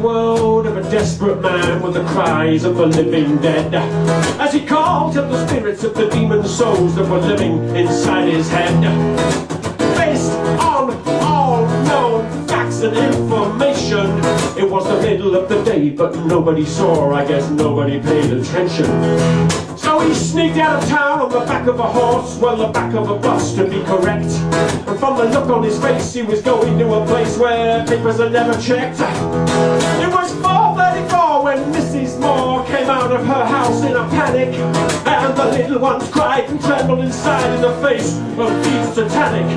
World of a desperate man with the cries of the living dead, as he called to the spirits of the demon souls that were living inside his head. Based on all known facts and information, it was the middle of the day, but nobody saw, I guess nobody paid attention. So he sneaked out of town on the back of a horse, well, the back of a bus to be correct. And from the look on his face, he was going to a place where papers are never checked. It was 4:34 when Mrs. Moore came out of her house in a panic, and the little ones cried and trembled inside in the face of deep satanic.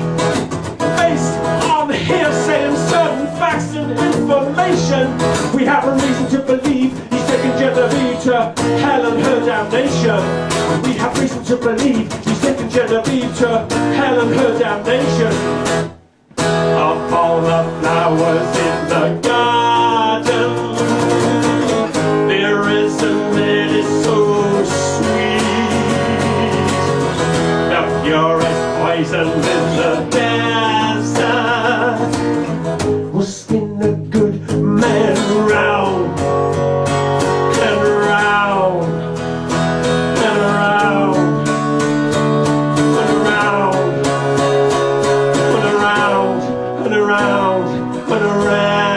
Based on hearsay and certain facts and information, we have a reason to believe he's taken Genevieve to hell and her damnation. We have reason to believe he's taken Genevieve to hell and her damnation. Of all the flowers in the garden, there isn't any so sweet. The purest poison in the desert will spin the good man round and round and round and round and around and around and around.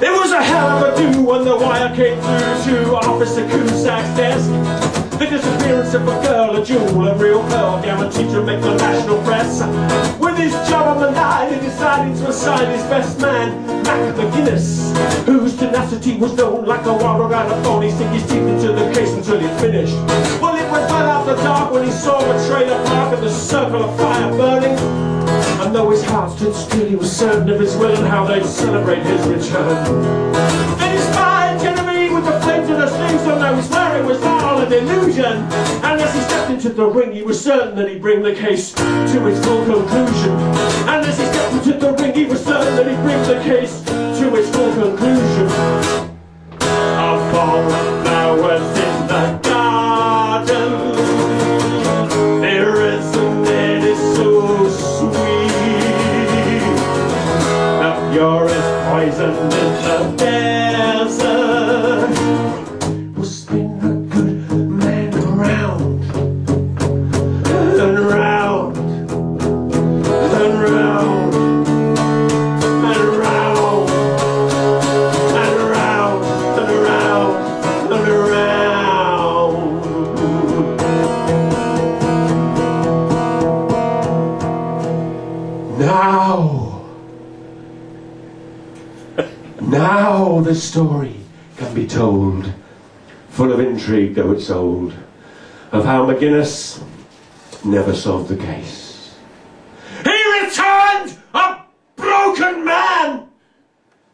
It was a hell of a do when the wire came through to Officer Cusack's desk. The disappearance of a girl, a jewel, a real pearl, guaranteed to make the national press. With his job on the line, he decided to assign his best man, Mac McGuinness, whose tenacity was known like a wild around a phone. He sink his teeth into the case until he finished. Well, it was well after dark when he saw a trailer park and the circle of fire burning. And though his heart stood still, he was certain of his will and how they'd celebrate his return. Then he spied Genevieve with the flames in her sleeves, so now he swore it was all an illusion. And as he stepped into the ring, he was certain that he'd bring the case to its full conclusion. And as he stepped into the ring, he was certain that he'd bring the case to its full conclusion. Of all the flowers in the garden, there isn't any so sweet. The purest poison in the desert will spin the good man round and round and round and round and round and round and round. Now the story can be told, full of intrigue though it's old, of how McGuinness never solved the case. He returned a broken man,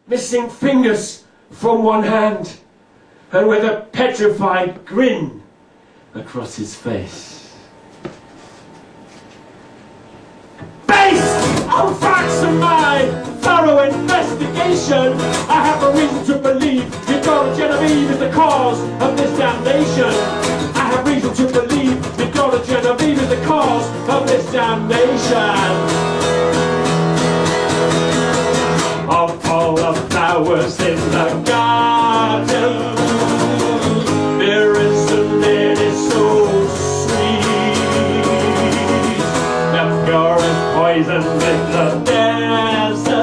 missing fingers from one hand, and with a petrified grin across his face. Based on facts of my thorough investigation, I have a reason to believe your daughter Genevieve is the cause of this damnation. I have reason to believe your daughter Genevieve is the cause of this damnation. Of all the flowers in the garden, there isn't any so sweet. The purest poison in the desert